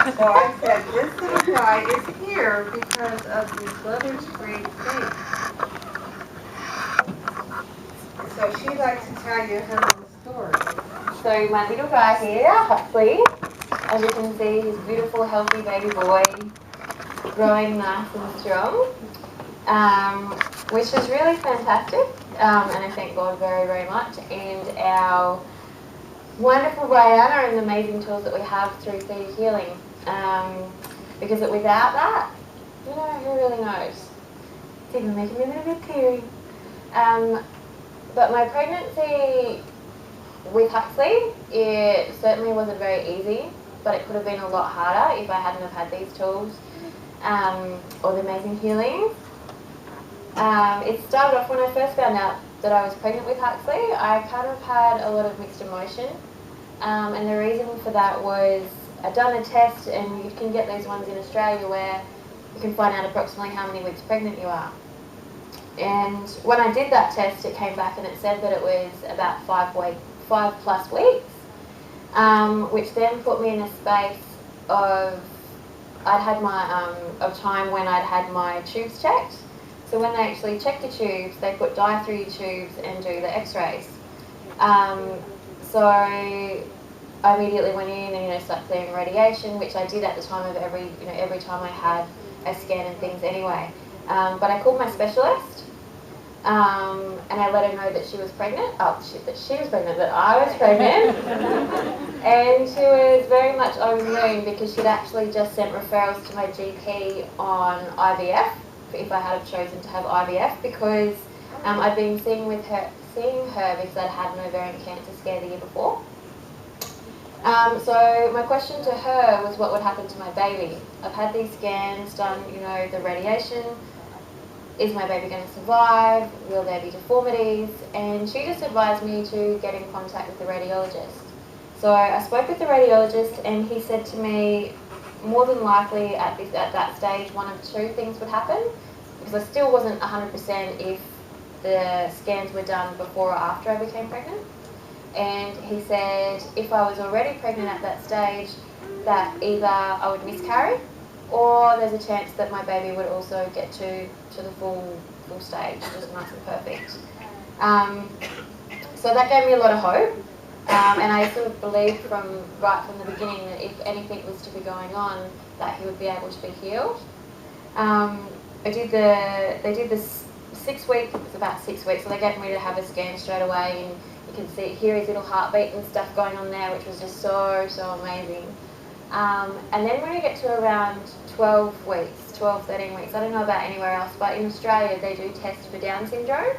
So I said, this little guy is here because of the glitter-free thing. So she'd like to tell you her little story. So my little guy here, Huxley, as you can see, he's a beautiful, healthy baby boy, growing nice and strong, which is really fantastic, and I thank God very, very much, and our wonderful Brianna and the amazing tools that we have through ThetaHealing, because without that, who really knows? It's even making me a little bit teary. But my pregnancy with Huxley, it certainly wasn't very easy, but it could have been a lot harder if I hadn't have had these tools or the amazing healing. It started off when I first found out that I was pregnant with Huxley. I kind of had a lot of mixed emotion, and the reason for that was I'd done a test, and you can get these ones in Australia where you can find out approximately how many weeks pregnant you are. And when I did that test, it came back and it said that it was about 5+ weeks, which then put me in a space of of time when I'd had my tubes checked. So when they actually check the tubes, they put dye through your tubes and do the X-rays. So I immediately went in and started clearing radiation, which I did at the time of every time I had a scan and things anyway. But I called my specialist. And I let her know that she was pregnant. That she was pregnant, that I was pregnant. And she was very much over the moon because she'd actually just sent referrals to my GP on IVF, if I had chosen to have IVF, because I'd been seeing her because I'd had an ovarian cancer scare the year before. So my question to her was what would happen to my baby. I've had these scans done, the radiation. Is my baby going to survive? Will there be deformities? And she just advised me to get in contact with the radiologist. So I spoke with the radiologist, and he said to me, more than likely at that stage, one of two things would happen, because I still wasn't 100% if the scans were done before or after I became pregnant. And he said if I was already pregnant at that stage, that either I would miscarry, or there's a chance that my baby would also get to the full stage, just nice and perfect. So that gave me a lot of hope, and I sort of believed right from the beginning that if anything was to be going on, that he would be able to be healed. They did this 6 weeks. It was about 6 weeks, so they gave me to have a scan straight away, and you can hear his little heartbeat and stuff going on there, which was just so amazing. And then when you get to around 12 weeks, 13 weeks, I don't know about anywhere else, but in Australia they do test for Down syndrome.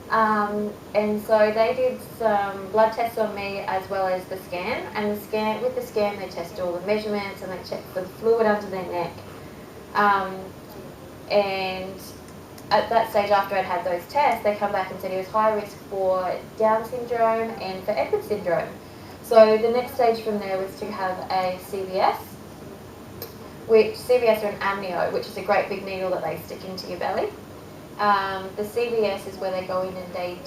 And so they did some blood tests on me as well as the scan. And with the scan they tested all the measurements and they checked for the fluid under their neck. And at that stage, after I'd had those tests, they come back and said he was high risk for Down syndrome and for Edwards syndrome. So the next stage from there was to have a CVS, CVS or an amnio, which is a great big needle that they stick into your belly. The CVS is where they go in and they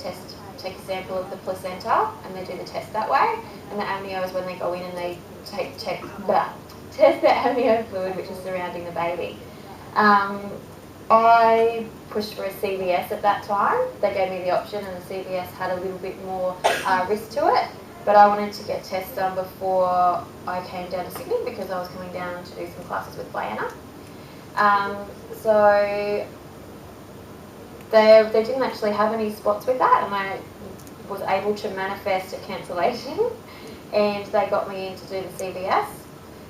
take a sample of the placenta and they do the test that way. And the amnio is when they go in and they test the amnio fluid, which is surrounding the baby. I pushed for a CVS at that time. They gave me the option, and the CVS had a little bit more risk to it. But I wanted to get tests done before I came down to Sydney because I was coming down to do some classes with Diana. So they didn't actually have any spots with that, and I was able to manifest a cancellation, and they got me in to do the CVS.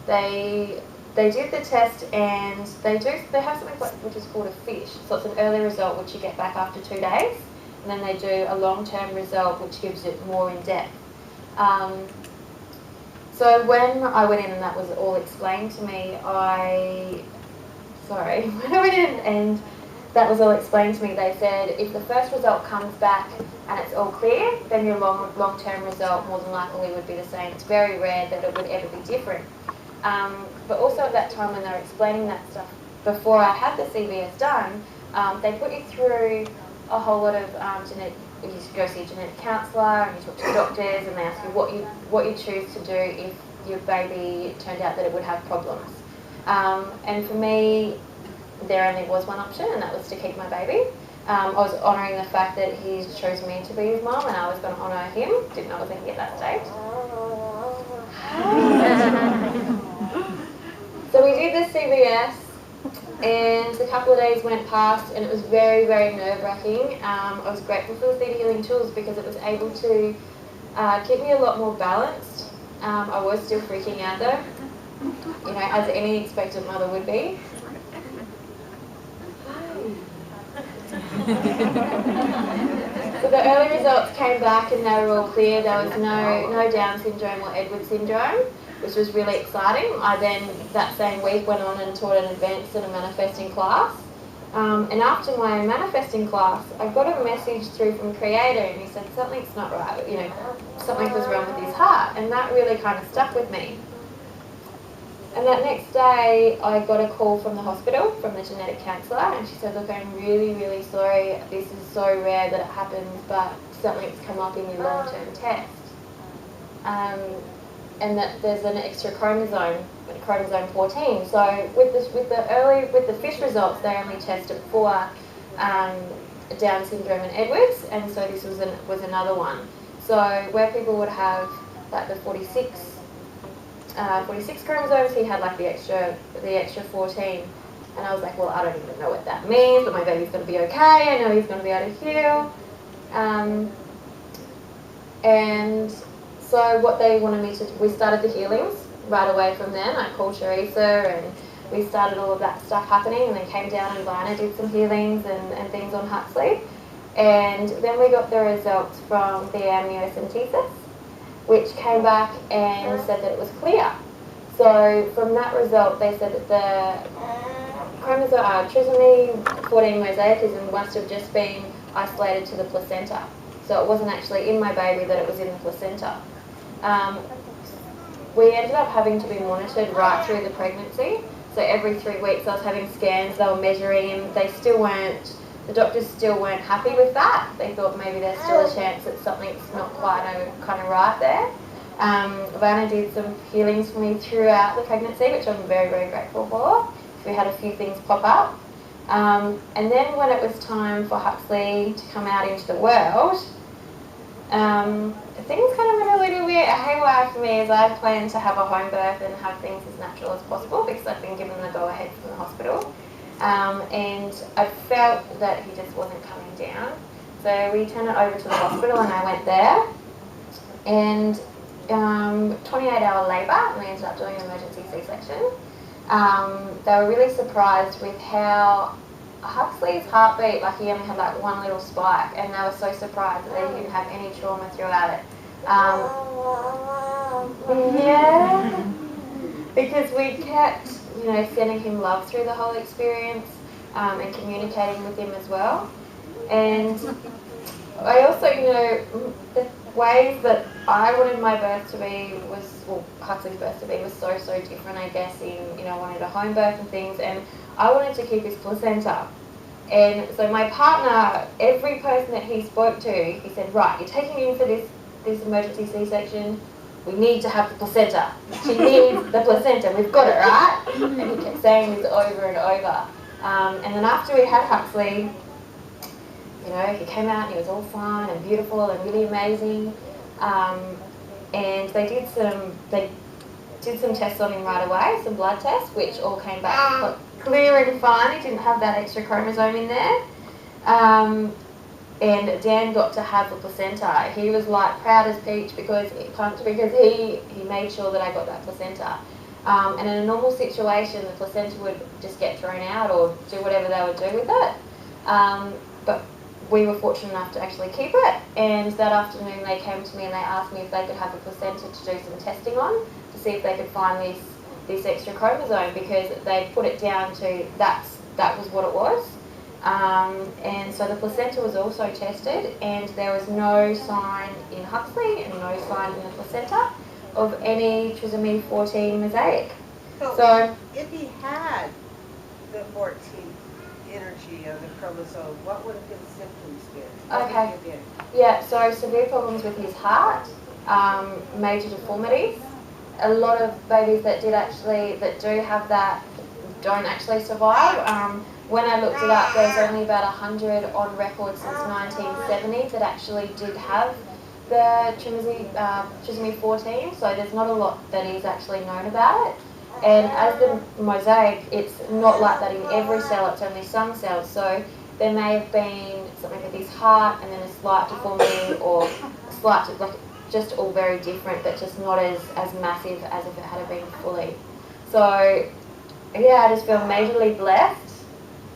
They did the test, and they have something which is called a fish. So it's an early result which you get back after 2 days, and then they do a long-term result which gives it more in depth. So when I went in and that was all explained to me, when I went in and that was all explained to me, they said if the first result comes back and it's all clear, then your long-term result more than likely would be the same. It's very rare that it would ever be different. But also at that time when they were explaining that stuff, before I had the CVS done, they put you through a whole lot of you go see a genetic counsellor and you talk to doctors and they ask you what you choose to do if your baby turned out that it would have problems. And for me, there only was one option, and that was to keep my baby. I was honouring the fact that he chose me to be his mum, and I was going to honour him. Didn't know I was going to get that stage. So we did the CBS, and a couple of days went past, and it was very, very nerve-wracking. I was grateful for the ThetaHealing tools because it was able to keep me a lot more balanced. I was still freaking out though, you know, as any expectant mother would be. So the early results came back and they were all clear. There was no Down syndrome or Edwards syndrome, which was really exciting. I then, that same week, went on and taught an advanced and a manifesting class. And after my manifesting class, I got a message through from Creator, and he said something's not right, you know, something was wrong with his heart, and that really kind of stuck with me. And that next day, I got a call from the hospital, from the genetic counsellor, and she said, look, I'm really, really sorry, this is so rare that it happens, but something's come up in your long-term test. And that there's an extra chromosome 14. So with the fish results, they only tested for Down syndrome and Edwards, and so this was another one. So where people would have like the 46 chromosomes, he had like the extra 14. And I was like, well, I don't even know what that means, but my baby's going to be okay. I know he's going to be able to heal. And so what they wanted me to do, we started the healings right away from then. I called Teresa and we started all of that stuff happening, and then came down and Vina did some healings and things on Huxley. And then we got the results from the amniocentesis, which came back and said that it was clear. So from that result, they said that the trisomy 14 mosaicism must have just been isolated to the placenta. So it wasn't actually in my baby, that it was in the placenta. We ended up having to be monitored right through the pregnancy. So every 3 weeks I was having scans, they were measuring him. The doctors still weren't happy with that. They thought maybe there's still a chance that something's not quite kind of right there. Vanna did some healings for me throughout the pregnancy, which I'm very, very grateful for. We had a few things pop up. And then when it was time for Huxley to come out into the world, things kind of went a little bit haywire for me, as I planned to have a home birth and have things as natural as possible because I'd been given the go-ahead from the hospital. And I felt that he just wasn't coming down. So we turned it over to the hospital and I went there. And 28-hour labour, and we ended up doing an emergency C-section. They were really surprised with how Huxley's heartbeat, like he only had like one little spike, and they were so surprised that he didn't have any trauma throughout it. Yeah, because we kept, you know, sending him love through the whole experience and communicating with him as well. And I also, you know, the ways that I wanted my birth to be Huxley's birth to be was so different, I guess, in, you know, I wanted a home birth and things, and I wanted to keep his placenta. And so my partner, every person that he spoke to, he said, right, you're taking me in for this emergency C-section, we need to have the placenta. She needs the placenta, we've got it, right? And he kept saying this over and over. And then after we had Huxley, you know, he came out and he was all fine and beautiful and really amazing. And they did some tests on him right away, some blood tests, which all came back clear and fine. He didn't have that extra chromosome in there. And Dan got to have the placenta. He was like proud as peach because he made sure that I got that placenta. And in a normal situation, the placenta would just get thrown out or do whatever they would do with it. But we were fortunate enough to actually keep it, and that afternoon they came to me and they asked me if they could have the placenta to do some testing on to see if they could find this extra chromosome, because they put it down to that was what it was. And so the placenta was also tested, and there was no sign in Huxley and no sign in the placenta of any trisomy 14 mosaic. So if he had the 14 energy of the chromosome, what would have his symptoms been? Okay. Yeah, so severe problems with his heart, major deformities, a lot of babies that do have that don't actually survive. When I looked it up, there's only about 100 on record since 1970 that actually did have the trisomy 14, so there's not a lot that is actually known about it. And as the mosaic, it's not like that in every cell, it's only some cells. So there may have been something with his heart and then a slight deformity or a slight, like just all very different, but just not as massive as if it had been fully. So yeah, I just feel majorly blessed.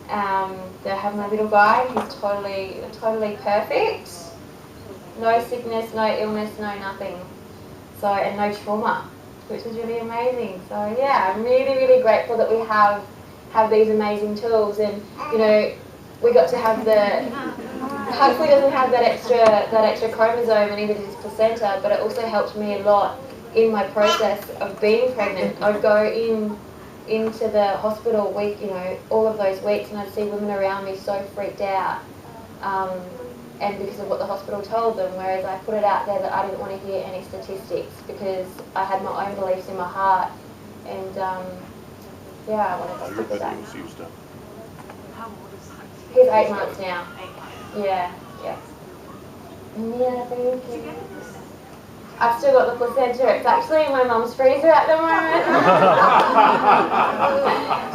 To have my little guy, he's totally perfect. No sickness, no illness, no nothing. So, and no trauma, which is really amazing. So yeah, I'm really grateful that we have these amazing tools, and you know, we got to have Huxley doesn't have that extra chromosome, and neither does his placenta, but it also helped me a lot in my process of being pregnant. I'd go into the hospital week, you know, all of those weeks, and I'd see women around me so freaked out, and because of what the hospital told them, whereas I put it out there that I didn't want to hear any statistics because I had my own beliefs in my heart, and yeah, I wanted to stick with that. He's 8 months now. Yeah. Yeah, thank you. I've still got the placenta. It's actually in my mum's freezer at the moment.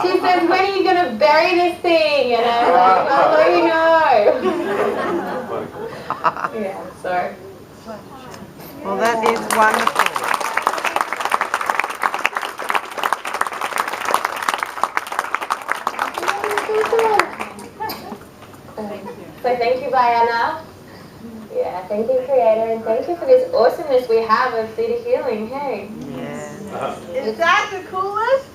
She says, when are you going to bury this thing? And I'm like, I'll let you know. Yeah, so. Well, that is wonderful. So thank you, Diana. Yeah, thank you, Creator, and thank you for this awesomeness we have of ThetaHealing. Hey. Yes. Is that the coolest?